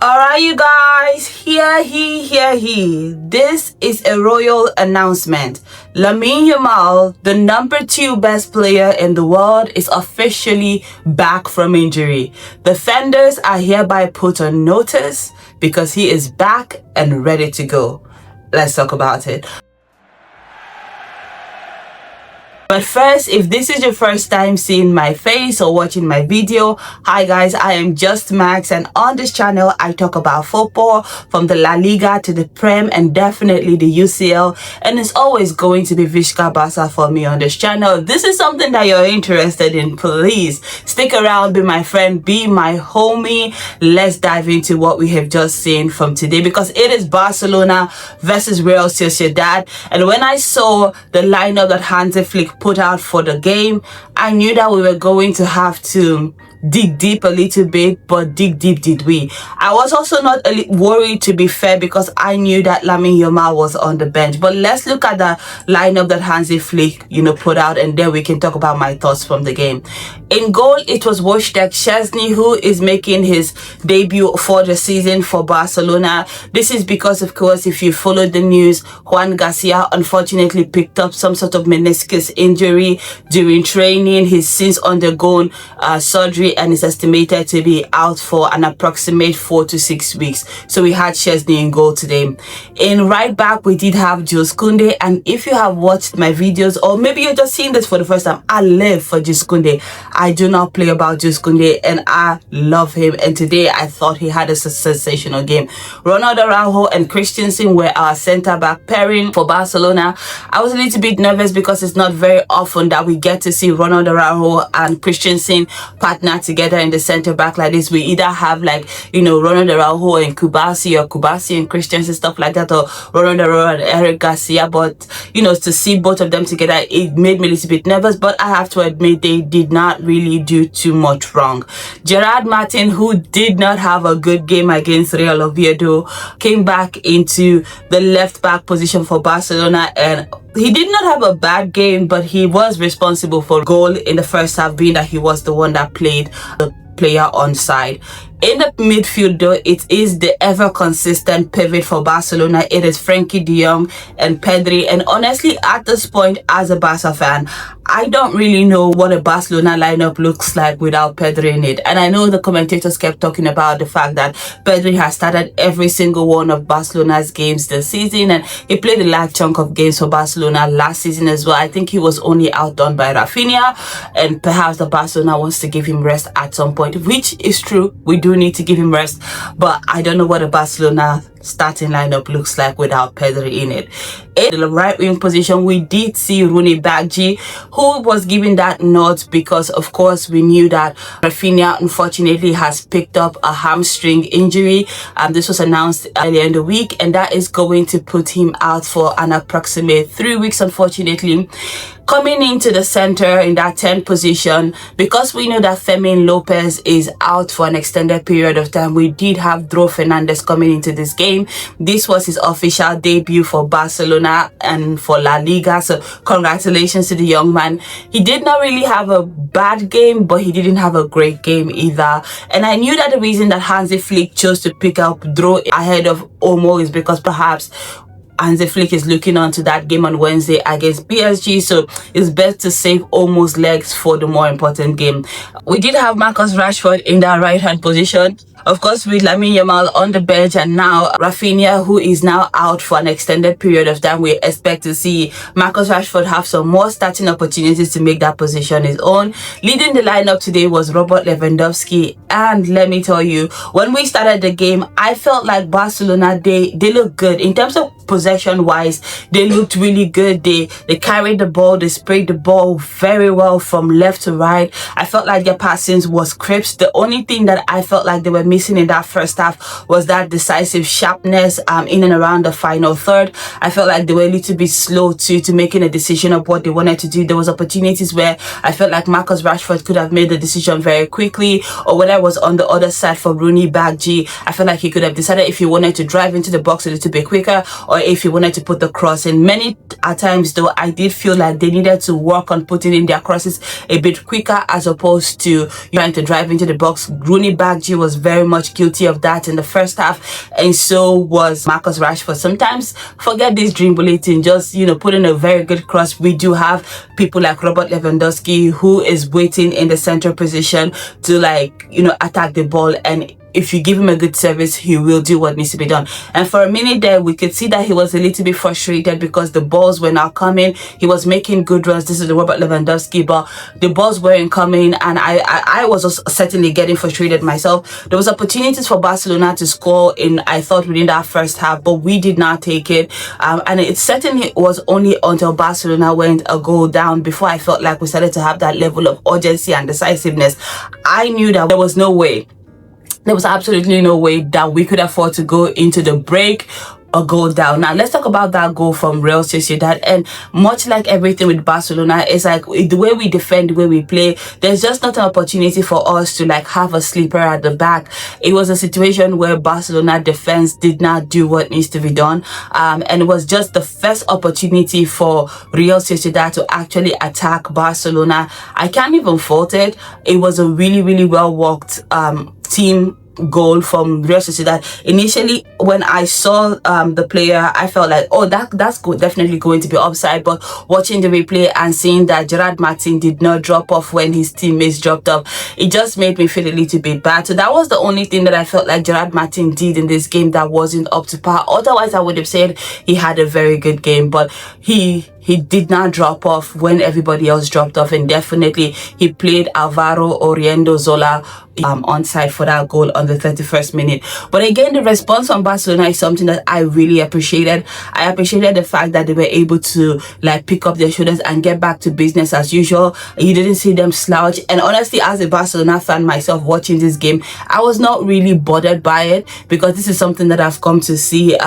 Alright, you guys, hear he. This is a royal announcement. Lamine Yamal, the number 2 best player in the world, is officially back from injury. Defenders are hereby put on notice because he is back and ready to go. Let's talk about it. But first, if this is your first time seeing my face or watching my video, hi guys, I am Just Max, and on this channel I talk about football from the La Liga to the Prem and definitely the UCL, and it's always going to be Vizca Barca for me on this channel. If this is something that you're interested in, please stick around, be my friend, be my homie. Let's dive into what we have just seen from today, because it is Barcelona versus Real Sociedad. And when I saw the lineup that Hansi Flick put out for the game, I knew that we were going to have to dig deep a little bit, but dig deep did we. I was also not worried, to be fair, because I knew that Lamine Yamal was on the bench. But let's look at the lineup that Hansi Flick put out, and then we can talk about my thoughts from the game. In goal, it was Wojtek Szczesny, who is making his debut for the season for Barcelona. This is because, of course, if you followed the news, Juan Garcia unfortunately picked up some sort of meniscus injury during training. He's since undergone surgery and is estimated to be out for an approximate 4 to 6 weeks. So we had Szczesny in goal today. In right back, we did have Kounde, and if you have watched my videos, or maybe you're just seeing this for the first time, I live for Kounde. I do not play about Kounde, and I love him, and today I thought he had a sensational game. Ronald Araujo and Christensen were our centre-back pairing for Barcelona. I was a little bit nervous because it's not very often that we get to see Ronald Araujo and Christensen partner together in the centre back like this. We either have Ronald Araujo and Kubasi, or Kubasi and Christensen, stuff like that, or Ronald Araujo and Eric Garcia. But to see both of them together, it made me a little bit nervous, but I have to admit they did not really do too much wrong. Gerard Martin, who did not have a good game against Real Oviedo, came back into the left back position for Barcelona, and he did not have a bad game, but he was responsible for goal in the first half, being that he was the one that played the player on side. In the midfield, though, it is the ever-consistent pivot for Barcelona. It is Frenkie de Jong and Pedri. And honestly, at this point, as a Barca fan, I don't really know what a Barcelona lineup looks like without Pedri in it. And I know the commentators kept talking about the fact that Pedri has started every single one of Barcelona's games this season, and he played a large chunk of games for Barcelona last season as well. I think he was only outdone by Rafinha, and perhaps the Barcelona wants to give him rest at some point, which is true. We do need to give him rest, but I don't know what a Barcelona starting lineup looks like without Pedri in it. In the right wing position, we did see Rooney Baggi, who was given that nod because, of course, we knew that Rafinha unfortunately has picked up a hamstring injury. This was announced earlier in the week, and that is going to put him out for an approximate 3 weeks, unfortunately. Coming into the center in that 10th position, because we know that Fermin Lopez is out for an extended period of time, we did have Dro Fernandez coming into this game. This was his official debut for Barcelona and for La Liga, so congratulations to the young man. He did not really have a bad game, but he didn't have a great game either. And I knew that the reason that Hansi Flick chose to pick up Dro ahead of Olmo is because perhaps Hansi Flick is looking on to that game on Wednesday against PSG, so it's best to save Olmo's legs for the more important game. We did have Marcus Rashford in that right-hand position, of course, with Lamine Yamal on the bench, and now Rafinha, who is now out for an extended period of time. We expect to see Marcus Rashford have some more starting opportunities to make that position his own. Leading the lineup today was Robert Lewandowski, and let me tell you, when we started the game, I felt like Barcelona, they look good in terms of possession wise. They looked really good. They carried the ball, they sprayed the ball very well from left to right. I felt like their passing was crisp. The only thing that I felt like they were missing in that first half was that decisive sharpness in and around the final third. I felt like they were a little bit slow to making a decision of what they wanted to do. There was opportunities where I felt like Marcus Rashford could have made the decision very quickly, or when I was on the other side for Rooney Baggi, I felt like he could have decided if he wanted to drive into the box a little bit quicker, or if he wanted to put the cross in. Many at times though, I did feel like they needed to work on putting in their crosses a bit quicker as opposed to trying to drive into the box. Rooney Baggi was very very much guilty of that in the first half, and so was Marcus Rashford. Sometimes forget this dream bulletin, just put in a very good cross. We do have people like Robert Lewandowski, who is waiting in the central position to attack the ball, and if you give him a good service, he will do what needs to be done. And for a minute there, we could see that he was a little bit frustrated because the balls were not coming. He was making good runs. This is the Robert Lewandowski, but the balls weren't coming, and I was certainly getting frustrated myself. There was opportunities for Barcelona to score I thought within that first half, but we did not take it. And it certainly was only until Barcelona went a goal down before I felt like we started to have that level of urgency and decisiveness. I knew that there was no way. There was absolutely no way that we could afford to go into the break a goal down. Now let's talk about that goal from Real Sociedad. And much like everything with Barcelona, it's like the way we defend, the way we play, there's just not an opportunity for us to have a sleeper at the back. It was a situation where Barcelona defense did not do what needs to be done, and it was just the first opportunity for Real Sociedad to actually attack Barcelona. I can't even fault it. It was a really, really well worked team goal from Real Sociedad. Initially, when I saw the player, I felt like, oh, that's definitely going to be offside. But watching the replay and seeing that Gerard Martin did not drop off when his teammates dropped off, it just made me feel a little bit bad. So that was the only thing that I felt like Gerard Martin did in this game that wasn't up to par. Otherwise, I would have said he had a very good game, but he did not drop off when everybody else dropped off, and definitely he played Alvaro Oriendo Zola onside for that goal on the 31st minute. But again, the response from Barcelona is something that I really appreciated. I appreciated the fact that they were able to pick up their shoulders and get back to business as usual. You didn't see them slouch, and honestly, as a Barcelona fan myself watching this game, I was not really bothered by it, because this is something that I've come to see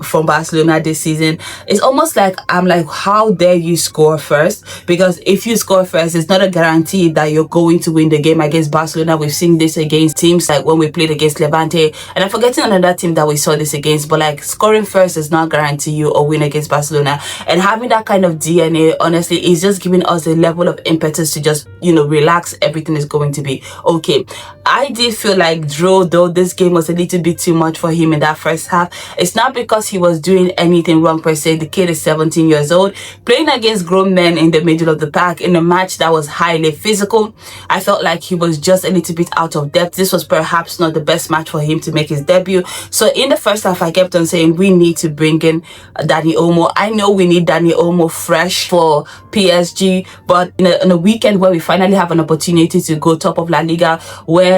from Barcelona this season. It's almost like I'm like, how dare you score first? Because if you score first, it's not a guarantee that you're going to win the game against Barcelona. We've seen this against teams like when we played against Levante, and I'm forgetting another team that we saw this against, but scoring first does not guarantee you a win against Barcelona. And having that kind of DNA, honestly, is just giving us a level of impetus to just relax. Everything is going to be okay. I did feel like though this game was a little bit too much for him in that first half. It's not because he was doing anything wrong per se. The kid is 17 years old, playing against grown men in the middle of the pack in a match that was highly physical. I felt like he was just a little bit out of depth. This was perhaps not the best match for him to make his debut. So in the first half, I kept on saying we need to bring in Dani Olmo. I know we need Dani Olmo fresh for PSG, but in a weekend where we finally have an opportunity to go top of La Liga, where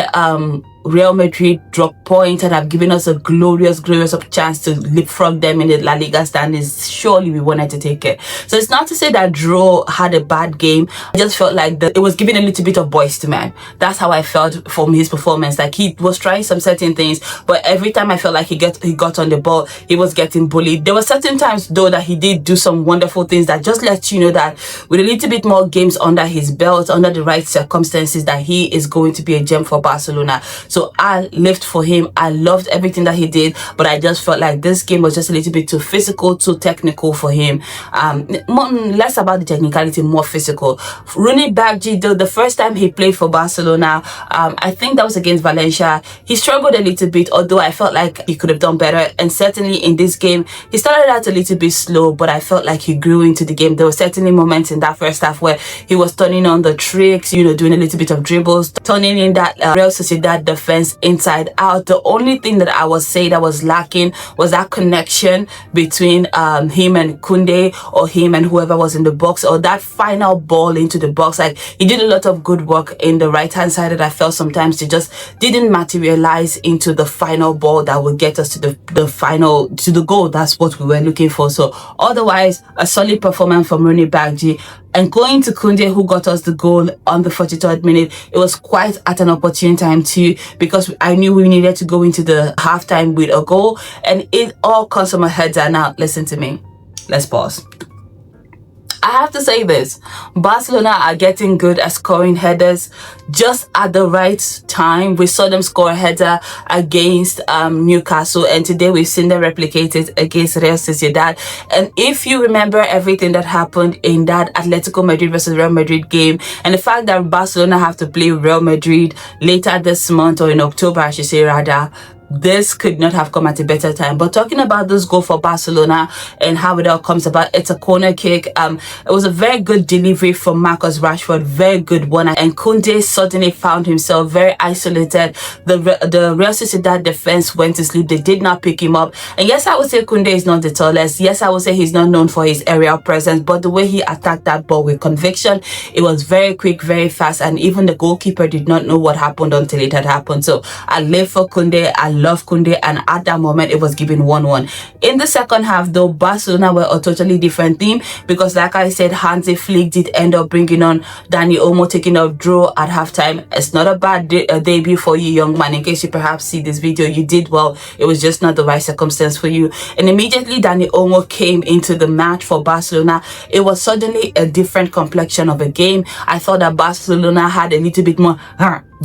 Real Madrid dropped points and have given us a glorious chance to leapfrog them in the La Liga standings, surely we wanted to take it. So it's not to say that Dro had a bad game. I just felt like it was giving a little bit of boys to man. That's how I felt from his performance. Like, he was trying some certain things, but every time I felt like he got on the ball, he was getting bullied. There were certain times though that he did do some wonderful things that just let you know that with a little bit more games under his belt, under the right circumstances, that he is going to be a gem for Barcelona. So I lived for him. I loved everything that he did, but I just felt like this game was just a little bit too physical, too technical for him. Less about the technicality, more physical. Rooney Bargi, though, the first time he played for Barcelona, I think that was against Valencia, he struggled a little bit, although I felt like he could have done better. And certainly in this game, he started out a little bit slow, but I felt like he grew into the game. There were certainly moments in that first half where he was turning on the tricks, doing a little bit of dribbles, turning in that Real Sociedad defense inside out. The only thing that I would say that was lacking was that connection between him and Kounde, or him and whoever was in the box, or that final ball into the box. Like, he did a lot of good work in the right hand side that I felt sometimes it just didn't materialize into the final ball that would get us to the goal. That's what we were looking for. So otherwise, a solid performance from Rooney Bargi. And going to Kounde, who got us the goal on the 43rd minute, it was quite at an opportune time too, because I knew we needed to go into the halftime with a goal, and it all comes from a header. Now listen to me, let's pause. I have to say this, Barcelona are getting good at scoring headers just at the right time. We saw them score a header against Newcastle, and today we've seen them replicate it against Real Sociedad. And if you remember everything that happened in that Atletico Madrid versus Real Madrid game, and the fact that Barcelona have to play Real Madrid later this month, or in October I should say rather, this could not have come at a better time. But talking about this goal for Barcelona and how it all comes about, it's a corner kick. It was a very good delivery from Marcus Rashford, very good one. And Kounde suddenly found himself very isolated. The Real Sociedad defense went to sleep. They did not pick him up. And yes, I would say Kounde is not the tallest. Yes, I would say he's not known for his aerial presence. But the way he attacked that ball with conviction, it was very quick, very fast. And even the goalkeeper did not know what happened until it had happened. So I live for Kounde. I love Kounde, and at that moment it was given 1-1. In the second half though, Barcelona were a totally different team, because like I said, Hansi Flick did end up bringing on Dani Olmo, taking a draw at halftime. It's not a bad debut for you, young man. In case you perhaps see this video, you did well. It was just not the right circumstance for you. And immediately Dani Olmo came into the match for Barcelona. It was suddenly a different complexion of a game. I thought that Barcelona had a little bit more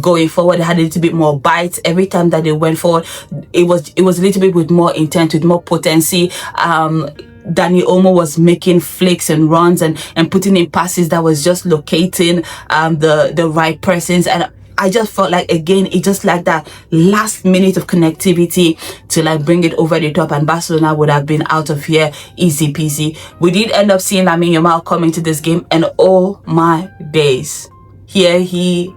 going forward. They had a little bit more bites every time that they went forward. It was a little bit with more intent, with more potency. Dani Olmo was making flicks and runs and putting in passes that was just locating the right persons. And I just felt like, again, it just like that last minute of connectivity to like bring it over the top, and Barcelona would have been out of here easy peasy. We did end up seeing Lamine Yamal come into this game, and oh my days, here he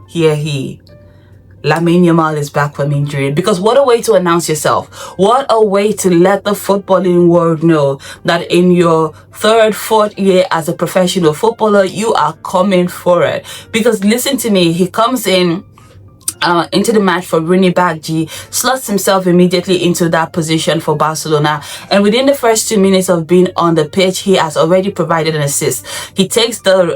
Lamine Yamal is back from injury. Because what a way to announce yourself. What a way to let the footballing world know that in your third, fourth year as a professional footballer, you are coming for it. Because listen to me, he comes in into the match for Rooney Baggi, slots himself immediately into that position for Barcelona, and within the first 2 minutes of being on the pitch, he has already provided an assist. He takes the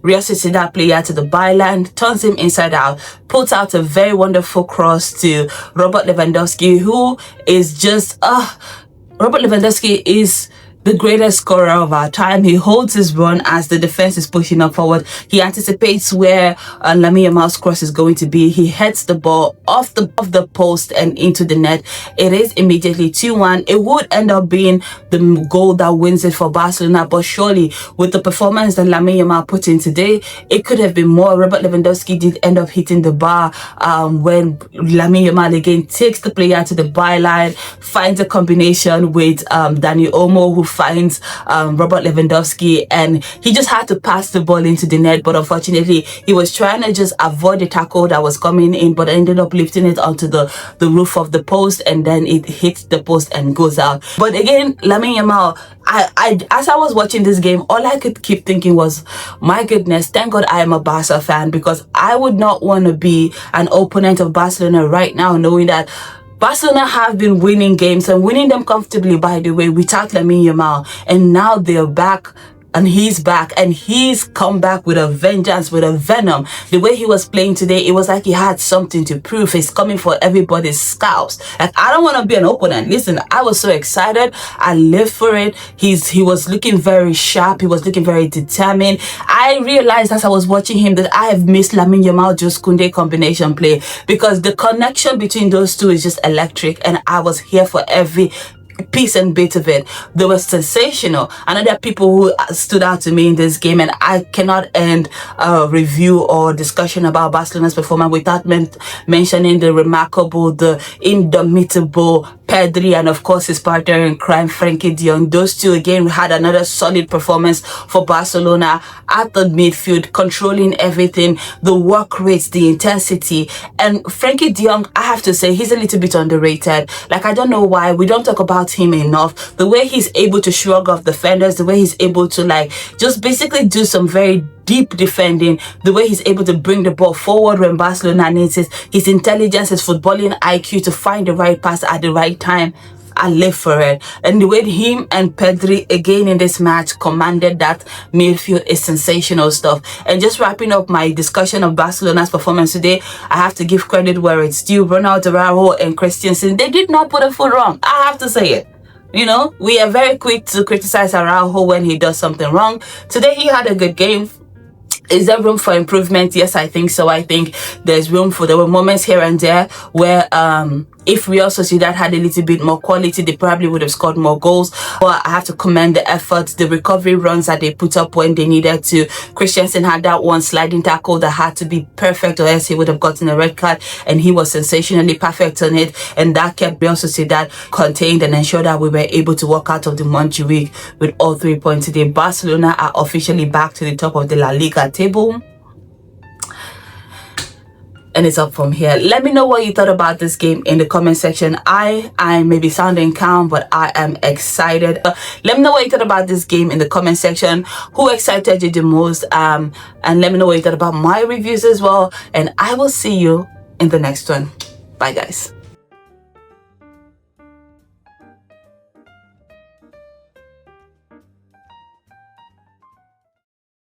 Real Sociedad player to the byline, turns him inside out, puts out a very wonderful cross to Robert Lewandowski, who is just Robert Lewandowski is the greatest scorer of our time. He holds his run as the defense is pushing up forward. He anticipates where Lamine Yamal's cross is going to be. He heads the ball off the post and into the net. It is immediately 2-1. It would end up being the goal that wins it for Barcelona, but surely with the performance that Lamine Yamal put in today, it could have been more. Robert Lewandowski did end up hitting the bar when Lamine Yamal again takes the player to the byline, finds a combination with Dani Olmo, who finds Robert Lewandowski, and he just had to pass the ball into the net. But unfortunately, he was trying to just avoid the tackle that was coming in, but ended up lifting it onto the roof of the post, and then it hits the post and goes out. But again, Lamine Yamal, as I was watching this game, all I could keep thinking was, my goodness, thank God I am a Barca fan, because I would not want to be an opponent of Barcelona right now, knowing that Barcelona have been winning games and winning them comfortably, by the way, without Lamine Yamal. And now they're back, and he's back, and he's come back with a vengeance, with a venom. The way he was playing today, it was like he had something to prove. He's coming for everybody's scalps. Like, I don't want to be an opponent. Listen, I was so excited. I lived for it. He was looking very sharp. He was looking very determined. I realized as I was watching him that I have missed Lamine Yamal just Kounde combination play, because the connection between those two is just electric, and I was here for every piece and bit of it. They were sensational. And there are people who stood out to me in this game, and I cannot end a review or discussion about Barcelona's performance without mentioning the remarkable, the indomitable Pedri, and of course his partner in crime, Frenkie de Jong. Those two again had another solid performance for Barcelona at the midfield, controlling everything, the work rates, the intensity. And Frenkie de Jong, I have to say, he's a little bit underrated. Like, I don't know why we don't talk about him enough. The way he's able to shrug off defenders, the way he's able to like just basically do some very deep defending, the way he's able to bring the ball forward when Barcelona needs it, his intelligence, his footballing IQ to find the right pass at the right time. I live for it. And the way him and Pedri again in this match commanded that midfield is sensational stuff. And just wrapping up my discussion of Barcelona's performance today, I have to give credit where it's due. Ronaldo, Raúl and Christensen, they did not put a foot wrong. I have to say it. You know, we are very quick to criticize Araujo when he does something wrong. Today he had a good game. Is there room for improvement? Yes, I think so. I think there's room for, there were moments here and there where if Real Sociedad had a little bit more quality, they probably would have scored more goals. But I have to commend the efforts, the recovery runs that they put up when they needed to. Christensen had that one sliding tackle that had to be perfect, or else he would have gotten a red card, and he was sensationally perfect on it, and that kept Real Sociedad contained and ensured that we were able to walk out of the Montjuic with all 3 points today. Barcelona are officially back to the top of the La Liga table, and it's up from here. Let me know what you thought about this game in the comment section. I may be sounding calm, but I am excited. Let me know what you thought about this game in the comment section. Who excited you the most? And let me know what you thought about my reviews as well. And I will see you in the next one. Bye, guys.